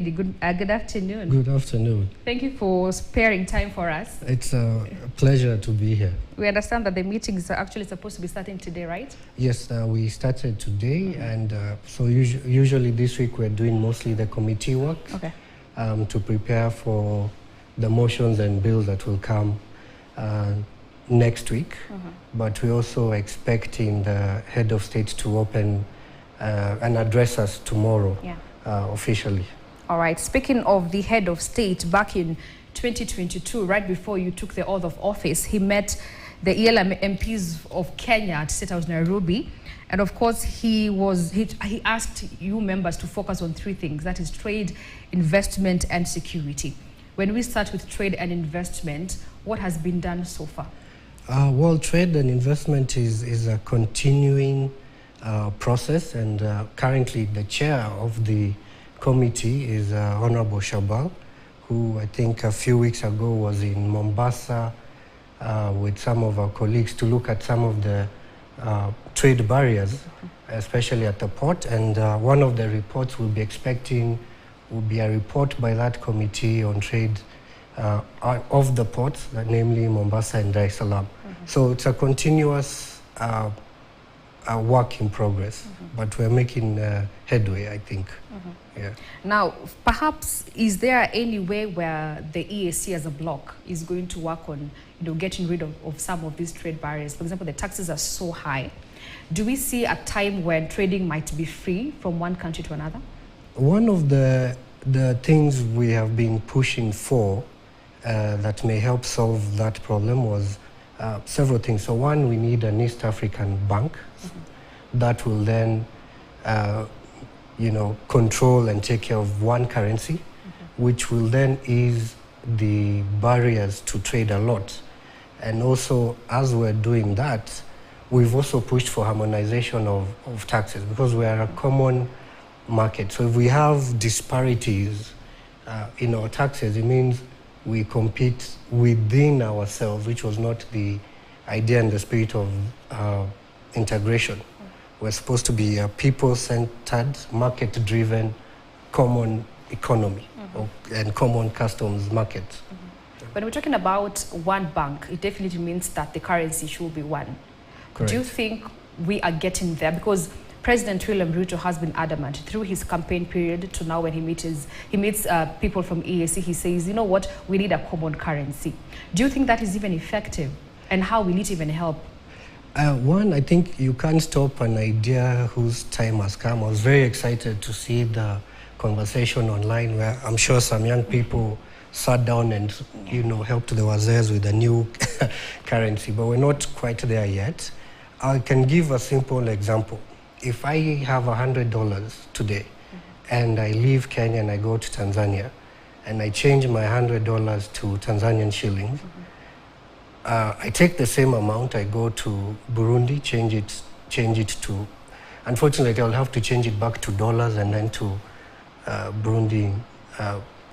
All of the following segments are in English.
Good afternoon. Good afternoon. Thank you for sparing time for us. It's a pleasure to be here. We understand that the meeting is actually supposed to be starting today, right? Yes, we started today, and so usually this week we're doing mostly the committee work to prepare for the motions and bills that will come next week. But we're also expecting the head of state to open and address us tomorrow officially. All right. Speaking of the head of state, back in 2022, right before you took the oath of office, he met the EALA MPs of Kenya at State House Nairobi. And of course, he asked you members to focus on three things, that is trade, investment, and security. When we start with trade and investment, what has been done so far? Well, trade and investment is a continuing process, and currently the chair of the committee is Honorable Shabal, who I think a few weeks ago was in Mombasa with some of our colleagues to look at some of the trade barriers, especially at the port. And one of the reports we'll be expecting will be a report by that committee on trade of the ports, namely Mombasa and Dar es Salaam. So it's a continuous work in progress, but we're making headway, I think. Yeah. Now, perhaps, is there any way where the EAC as a bloc is going to work on, getting rid of some of these trade barriers? For example, the taxes are so high. Do we see a time when trading might be free from one country to another? One of the things we have been pushing for that may help solve that problem was several things. So one, we need an East African bank that will then control and take care of one currency, which will then ease the barriers to trade a lot. And also, as we're doing that, we've also pushed for harmonization of taxes, because we are a common market. So if we have disparities in our taxes, it means we compete within ourselves, which was not the idea and the spirit of integration. We're supposed to be a people-centered, market-driven, common economy and common customs market. When we're talking about one bank, it definitely means that the currency should be one. Correct. Do you think we are getting there? Because President William Ruto has been adamant through his campaign period to now when he meets people from EAC, he says, you know what, we need a common currency. Do you think that is even effective? And how will it even help? One, I think you can't stop an idea whose time has come. I was very excited to see the conversation online where I'm sure some young people sat down and, helped the wazers with a new currency, but we're not quite there yet. I can give a simple example. If I have $100 today and I leave Kenya and I go to Tanzania and I change my $100 to Tanzanian shillings, I take the same amount, I go to Burundi, change it to, unfortunately I'll have to change it back to dollars and then to Burundi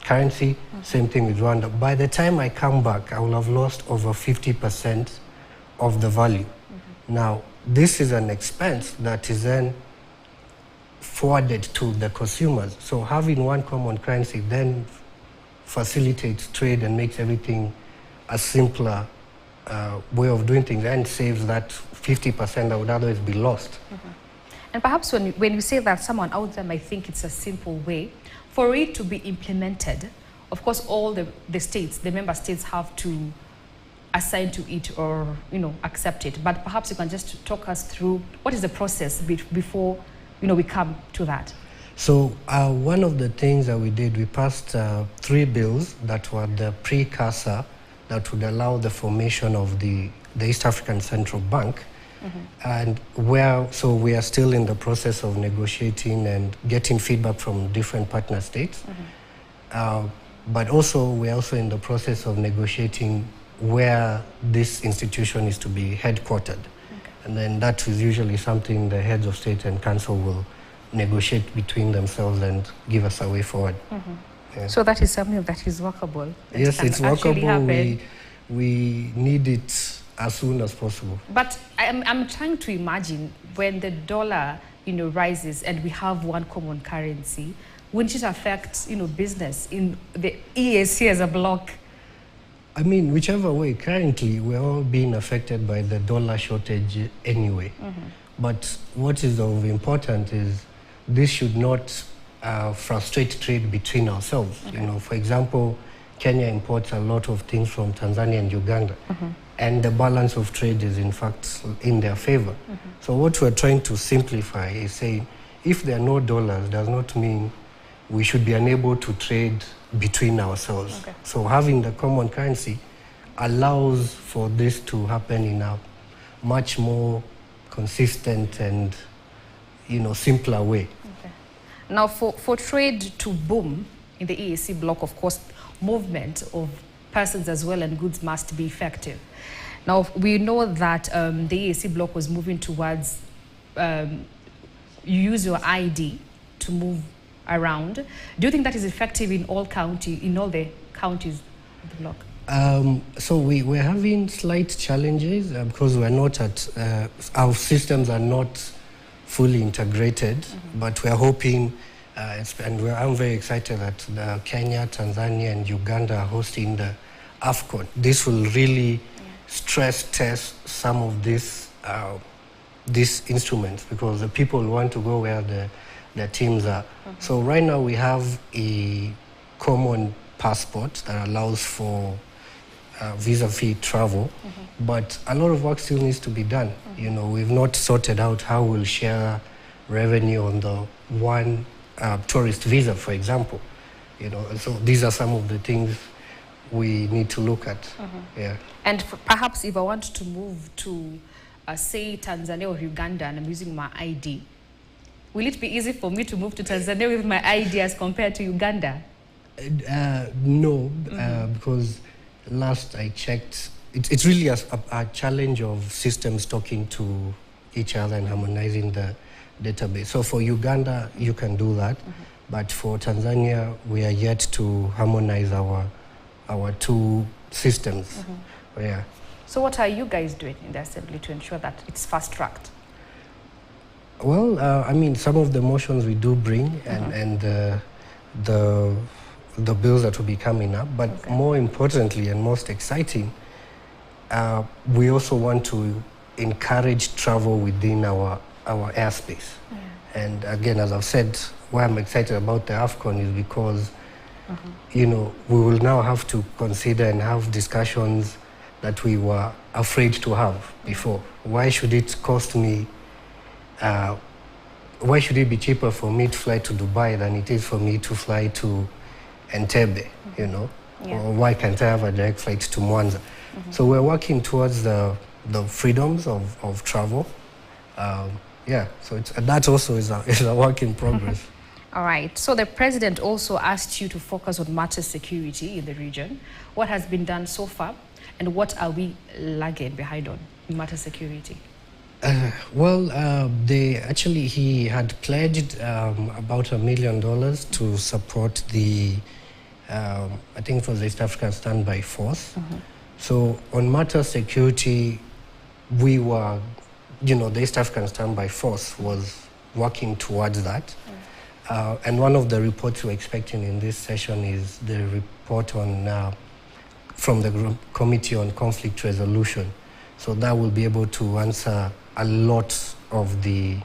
currency. Same thing with Rwanda. By the time I come back, I will have lost over 50% of the value. Now, this is an expense that is then forwarded to the consumers. So having one common currency then facilitates trade and makes everything a simpler way of doing things, and saves that 50% that would otherwise be lost. And perhaps when you say that, someone out there might think it's a simple way. For it to be implemented, of course, all the states, the member states have to assign to it or, accept it. But perhaps you can just talk us through what is the process before, we come to that. So one of the things that we did, we passed 3 bills that were the precursor that would allow the formation of the East African Central Bank. And we are still in the process of negotiating and getting feedback from different partner states. But also, we're also in the process of negotiating where this institution is to be headquartered. And then that is usually something the heads of state and council will negotiate between themselves and give us a way forward. Yeah. So that is something that is workable. Yes, it's workable. We need it as soon as possible. But I'm trying to imagine when the dollar, rises and we have one common currency, wouldn't it affect, business in the EAC as a block? I mean, whichever way, currently we're all being affected by the dollar shortage anyway. But what is of importance is this should not frustrate trade between ourselves. For example, Kenya imports a lot of things from Tanzania and Uganda, and the balance of trade is in fact in their favor. So what we're trying to simplify is saying, if there are no dollars, does not mean we should be unable to trade between ourselves. So having the common currency allows for this to happen in a much more consistent and simpler way. Now for trade to boom in the EAC bloc, of course, movement of persons as well and goods must be effective. Now we know that the EAC bloc was moving towards you use your ID to move around. Do you think that is effective in all the counties of the bloc? So we're having slight challenges because we're not our systems are not fully integrated, but we're hoping, I'm very excited that the Kenya, Tanzania, and Uganda are hosting the AFCON. This will really stress test some of these instruments, because the people want to go where the teams are. So right now we have a common passport that allows for visa-free travel, but a lot of work still needs to be done. We've not sorted out how we'll share revenue on the one tourist visa, for example. So these are some of the things we need to look at. And perhaps if I want to move to, say, Tanzania or Uganda, and I'm using my ID, will it be easy for me to move to Tanzania with my ID as compared to Uganda? No, because last I checked, it's really a challenge of systems talking to each other and harmonizing the database. So for Uganda, you can do that, but for Tanzania, we are yet to harmonize our two systems. So what are you guys doing in the Assembly to ensure that it's fast-tracked? Well, I mean, some of the motions we do bring, and the bills that will be coming up, but more importantly and most exciting, we also want to encourage travel within our airspace. And again, as I've said, why I'm excited about the AFCON is because we will now have to consider and have discussions that we were afraid to have before. Why should it cost me, why should it be cheaper for me to fly to Dubai than it is for me to fly to Entebbe, or why can't I have a direct flight to Mwanza? So we're working towards the freedoms of travel. So that also is a work in progress. All right, so the president also asked you to focus on matter security in the region. What has been done so far, and what are we lagging behind on in matter security? He had pledged about $1 million to support the, I think it was the East African Standby Force. So on matter security, we were, the East African Standby Force was working towards that. And one of the reports we're expecting in this session is the report on from the Committee on Conflict Resolution. So that will be able to answer a lot of the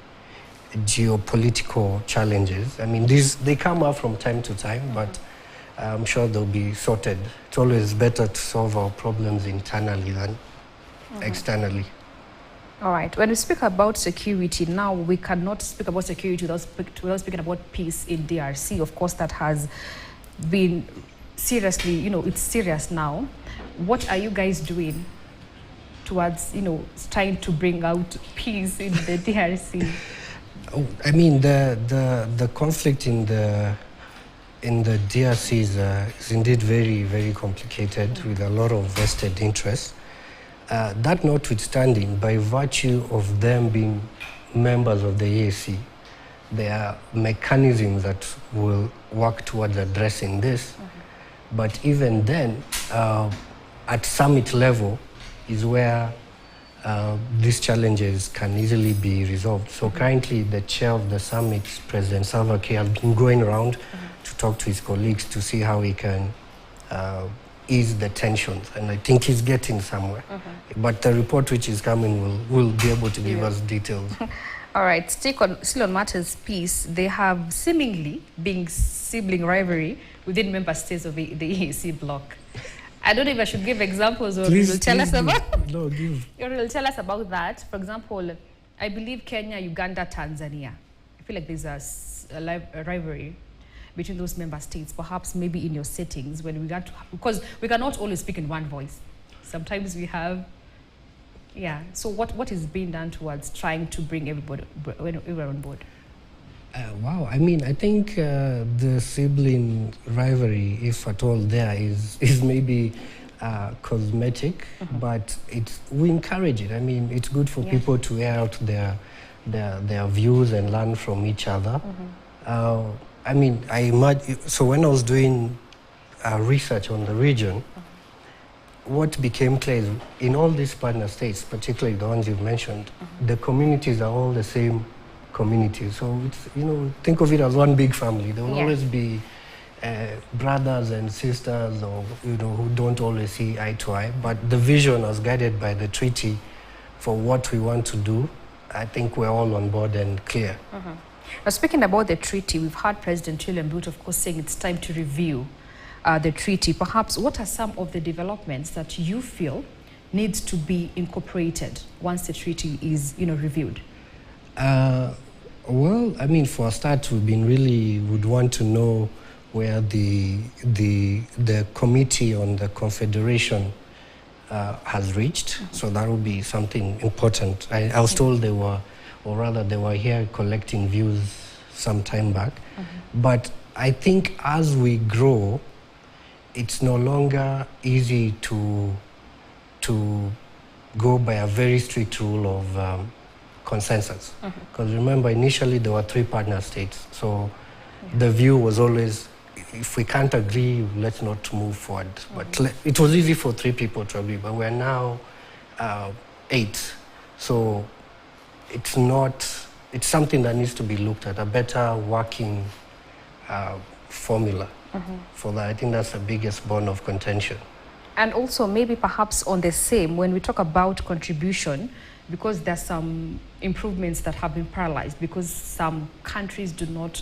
geopolitical challenges. I mean, they come up from time to time, but I'm sure they'll be sorted. It's always better to solve our problems internally than externally. All right. When we speak about security, now we cannot speak about security without speaking about peace in DRC. Of course, that has been seriously, it's serious now. What are you guys doing towards, trying to bring out peace in the DRC? I mean, the conflict in the DRC is indeed very, very complicated with a lot of vested interests. That notwithstanding, by virtue of them being members of the EAC, there are mechanisms that will work towards addressing this. But even then, at summit level is where these challenges can easily be resolved. So currently the chair of the summit, President Salva Kiir, has been going around to talk to his colleagues to see how he can ease the tensions, and I think he's getting somewhere. But the report which is coming will be able to give us details. All right, still on matters peace, they have seemingly been sibling rivalry within member states of the EAC bloc. I don't know if I should give examples or you will tell us about. No, give. You will tell us about that. For example, I believe Kenya, Uganda, Tanzania. I feel like there's a rivalry between those member states, perhaps maybe in your settings when we got to, because we cannot always speak in one voice. Sometimes we have, yeah. So what is being done towards trying to bring everybody on board? Wow, I mean, I think the sibling rivalry, if at all there, is maybe cosmetic, but we encourage it. I mean, it's good for people to air out their views and learn from each other. I mean, so when I was doing research on the region, what became clear is in all these partner states, particularly the ones you've mentioned, the communities are all the same communities. So it's, think of it as one big family. There will always be brothers and sisters, or who don't always see eye to eye. But the vision, as guided by the treaty, for what we want to do, I think we're all on board and clear. Now, speaking about the treaty, we've heard President William Ruto, of course, saying it's time to review the treaty. Perhaps, what are some of the developments that you feel needs to be incorporated once the treaty is, reviewed? Well, I mean, for a start, would want to know where the committee on the confederation has reached. So that would be something important. I was told they were here collecting views some time back. But I think as we grow, it's no longer easy to go by a very strict rule of consensus. Because remember, initially there were 3 partner states. So the view was always, if we can't agree, let's not move forward. But it was easy for 3 people to agree, but we're now 8. So it's something that needs to be looked at, a better working formula for that. I think that's the biggest bone of contention. And also maybe perhaps on the same, when we talk about contribution, because there's some improvements that have been paralyzed because some countries do not,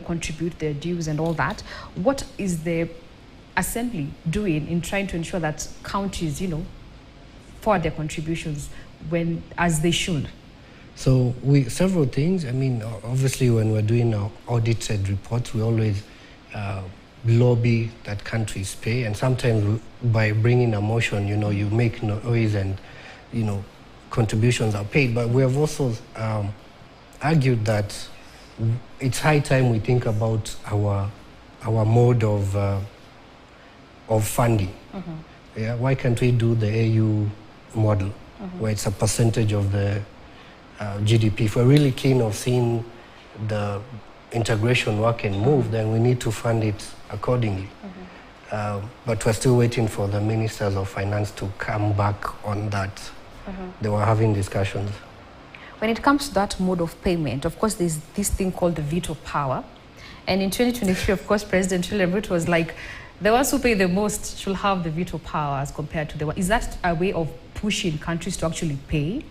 contribute their dues and all that. What is the Assembly doing in trying to ensure that countries, forward their contributions as they should? So several things. I mean, obviously, when we're doing our audited reports, we always lobby that countries pay, and sometimes by bringing a motion, you make noise and, contributions are paid. But we have also argued that it's high time we think about our mode of funding. Yeah, why can't we do the AU model, where it's a percentage of the GDP? If we're really keen of seeing the integration work and move, then we need to fund it accordingly. But we're still waiting for the ministers of finance to come back on that. They were having discussions. When it comes to that mode of payment, of course, there's this thing called the veto power. And in 2023, of course, President William Ruto was like, the ones who pay the most should have the veto power as compared to the one. Is that a way of pushing countries to actually pay?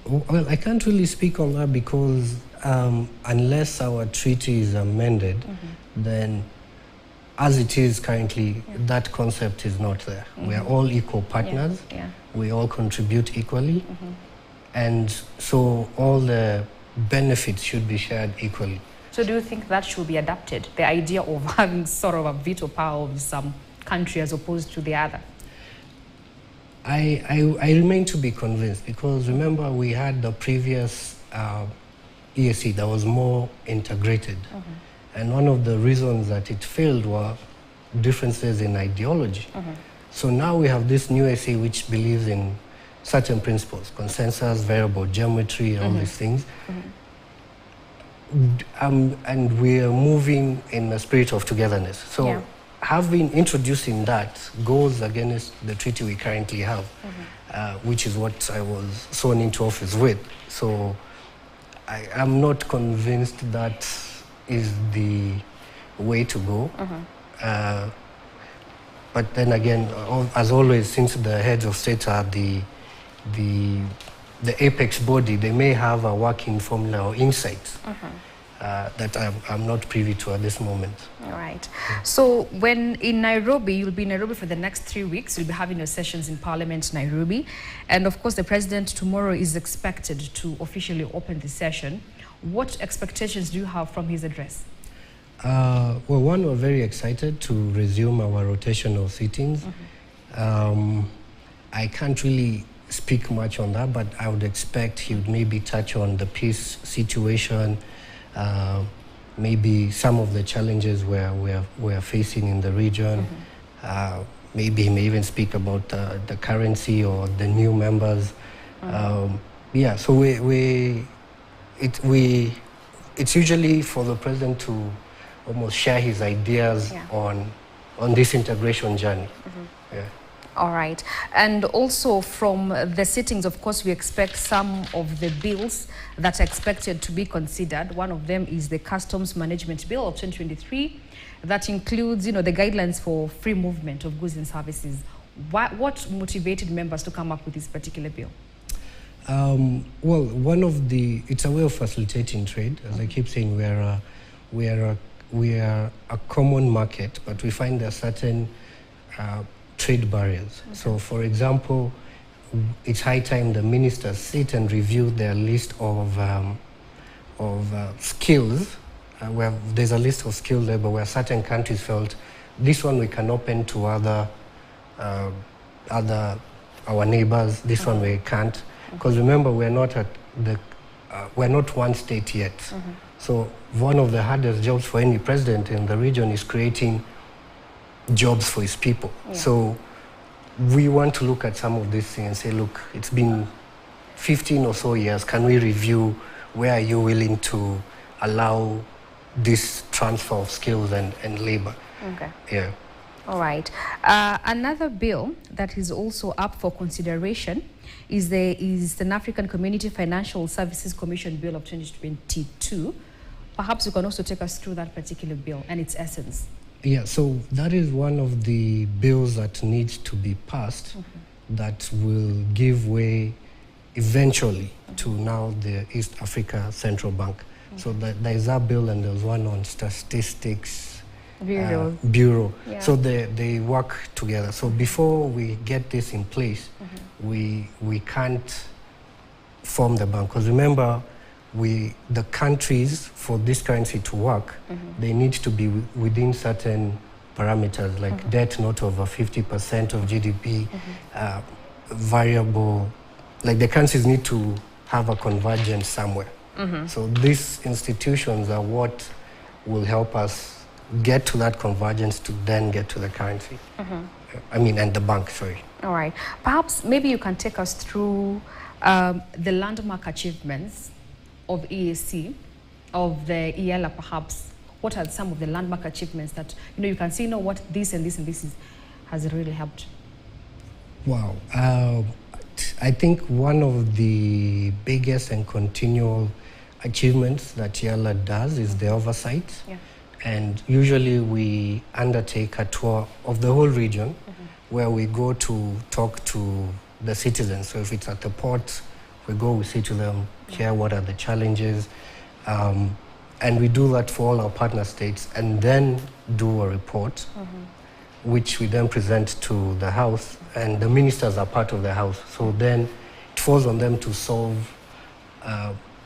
Well, I can't really speak on that because unless our treaty is amended, then as it is currently, that concept is not there. We are all equal partners. We all contribute equally. And so all the benefits should be shared equally. So do you think that should be adapted, the idea of having sort of a veto power of some country as opposed to the other? I remain to be convinced, because remember we had the previous EAC that was more integrated. And one of the reasons that it failed were differences in ideology. So now we have this new EAC which believes in certain principles, consensus, variable geometry, all these things. And we are moving in a spirit of togetherness. So having introducing that goes against the treaty we currently have, which is what I was sworn into office with. So I'm not convinced that is the way to go. But then again, as always, since the heads of state are the apex body, they may have a working formula or insights that I'm not privy to at this moment. All right. So when in Nairobi, you'll be in Nairobi for the next 3 weeks. You'll be having your sessions in Parliament, Nairobi. And of course, the president tomorrow is expected to officially open the session. What expectations do you have from his address? Well, one, we're very excited to resume our rotational sittings. I can't really speak much on that, but I would expect he would maybe touch on the peace situation, maybe some of the challenges we're facing in the region. Maybe he may even speak about the currency or the new members. Yeah, so it's usually for the president to almost share his ideas on this integration journey. Yeah. All right. And also from the sittings, of course, we expect some of the bills that are expected to be considered. One of them is the Customs Management Bill of 2023 that includes, the guidelines for free movement of goods and services. What motivated members to come up with this particular bill? Well, it's a way of facilitating trade. As I keep saying, we are a common market, but we find there are certain trade barriers. So, for example, it's high time the ministers sit and review their list of skills. Where there's a list of skilled labor where certain countries felt this one we can open to our neighbors. This one we can't, because remember we're not one state yet. So one of the hardest jobs for any president in the region is creating jobs for his people. So we want to look at some of these things and say, look, it's been 15 or so years. Can we review where are you willing to allow this transfer of skills and labor? Okay. Yeah. All right. Another bill that is also up for consideration is the Eastern African Community Financial Services Commission Bill of 2022. Perhaps you can also take us through that particular bill and its essence. Yeah, so that is one of the bills that needs to be passed that will give way eventually to now the East Africa Central Bank. So there is that bill and there's one on statistics bureau. Yeah. So they work together. So before we get this in place, we can't form the bank. Because remember, the countries, for this currency to work, they need to be within certain parameters, like debt not over 50% of GDP, variable, like the countries need to have a convergence somewhere. So these institutions are what will help us get to that convergence to then get to the currency. And the bank, sorry. All right. Perhaps maybe you can take us through the landmark achievements of EAC, of the EALA perhaps. What are some of the landmark achievements that, you can see, what this and this and this has really helped? Wow. I think one of the biggest and continual achievements that EALA does is the oversight. Yeah. And usually we undertake a tour of the whole region where we go to talk to the citizens. So if it's at the port, we go, we say to them, here, what are the challenges? And we do that for all our partner states and then do a report, which we then present to the House, and the ministers are part of the House. So then it falls on them to solve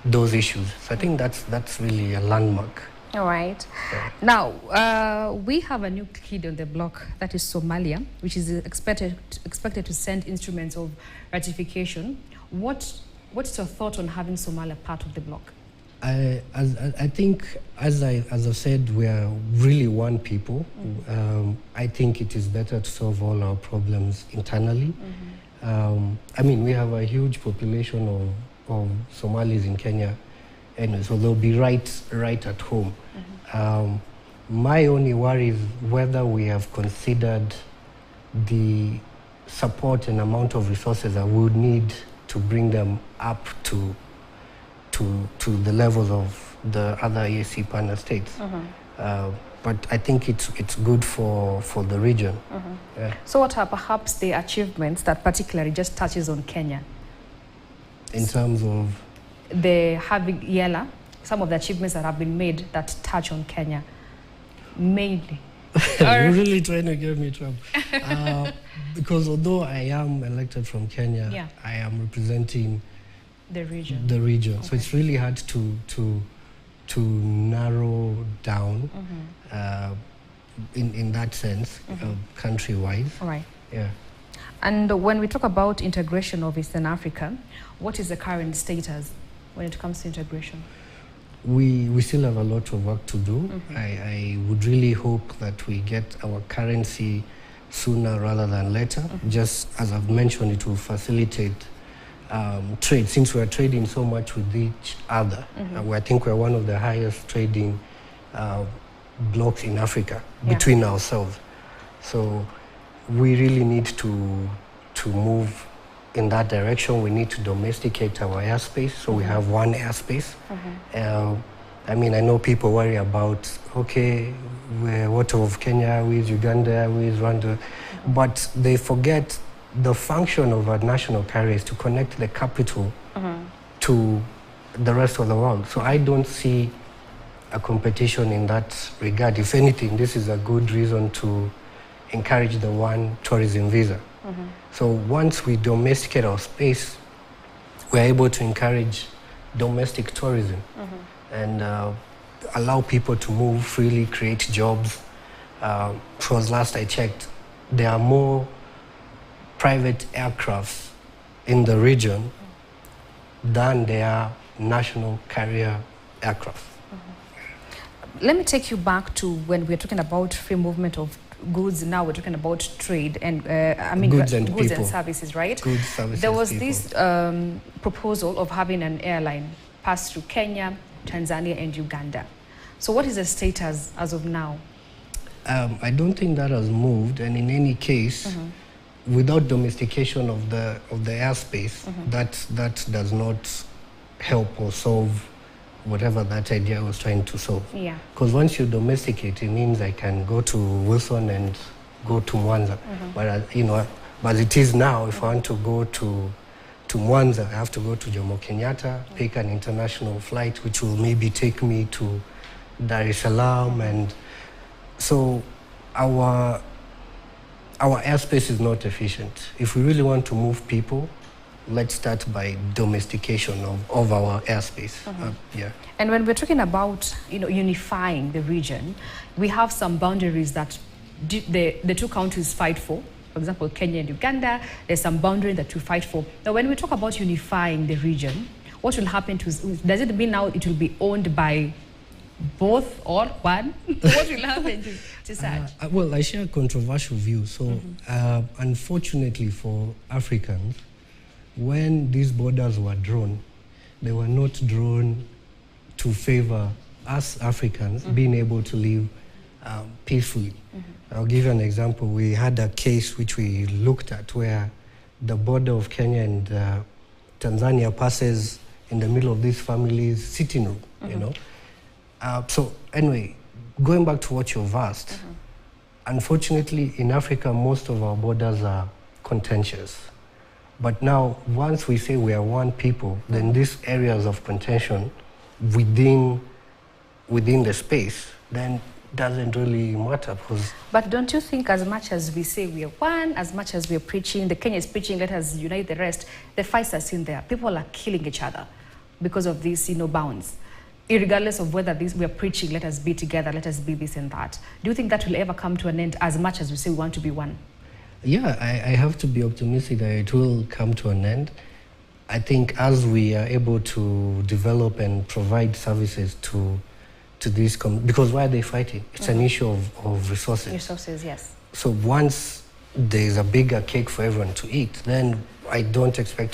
those issues. So I think that's really a landmark. All right. Yeah. Now, we have a new kid on the block, that is Somalia, which is expected to send instruments of ratification. What's your thought on having Somalia part of the bloc? I think, as I've said, we are really one people. I think it is better to solve all our problems internally. We have a huge population of Somalis in Kenya, anyway, so they'll be right at home. My only worry is whether we have considered the support and amount of resources that we would need to bring them up to the levels of the other EAC partner states. But I think it's good for the region. Yeah. So what are perhaps the achievements that particularly just touches on Kenya? In terms of? The having EALA, some of the achievements that have been made that touch on Kenya, mainly. You're really trying to get me trouble. Because although I am elected from Kenya, yeah, I am representing the region. Okay. So it's really hard to narrow down in that sense, country-wise. Right. Yeah. And when we talk about integration of Eastern Africa, what is the current status when it comes to integration? We still have a lot of work to do. I would really hope that we get our currency sooner rather than later. Just as I've mentioned, it will facilitate trade, since we're trading so much with each other. I think we're one of the highest trading blocks in Africa between ourselves. So we really need to move in that direction. We need to domesticate our airspace, so we have one airspace. I mean, I know people worry about, okay, what of Kenya Airways, Uganda Airways, Rwanda, but they forget the function of a national carrier is to connect the capital to the rest of the world. So I don't see a competition in that regard. If anything, this is a good reason to encourage the one tourism visa. So once we domesticate our space, we're able to encourage domestic tourism and allow people to move freely, create jobs. Because last I checked, there are more private aircrafts in the region than there are national carrier aircraft. Let me take you back to when we're talking about free movement of goods. Now we're talking about trade and I mean goods and services, right? Goods, services, there was people. This proposal of having an airline pass through Kenya, Tanzania, and Uganda. So what is the status as of now? I don't think that has moved, and in any case, without domestication of the airspace, that does not help or solve whatever that idea was trying to solve. Yeah. Because once you domesticate, it means I can go to Wilson and go to Mwanza. But you know, as it is now, if I want to go to Mwanza, I have to go to Jomo Kenyatta, pick an international flight, which will maybe take me to Dar es Salaam, and so our airspace is not efficient. If we really want to move people, let's start by domestication of our airspace. Yeah. And when we're talking about, you know, unifying the region, we have some boundaries that the two countries fight for. For example, Kenya and Uganda, there's some boundary that we fight for. Now, when we talk about unifying the region, what will happen to, does it mean now it will be owned by both or one? What will happen to such? Well, I share a controversial view. So, unfortunately for Africans, when these borders were drawn, they were not drawn to favor us Africans being able to live peacefully. I'll give you an example. We had a case which we looked at where the border of Kenya and Tanzania passes in the middle of this family's sitting room, you know. So anyway, going back to what you've asked, unfortunately in Africa, most of our borders are contentious. But now, once we say we are one people, then these areas of contention within the space, then doesn't really matter. But don't you think as much as we say we are one, as much as we are preaching, the Kenya is preaching, let us unite the rest, the fights are still there. People are killing each other because of these, you know, bounds. Irregardless of whether we are preaching, let us be together, let us be this and that. Do you think that will ever come to an end as much as we say we want to be one? Yeah, I have to be optimistic that it will come to an end. I think as we are able to develop and provide services to these, because why are they fighting? It's an issue of resources. Resources, yes. So once there's a bigger cake for everyone to eat, then I don't expect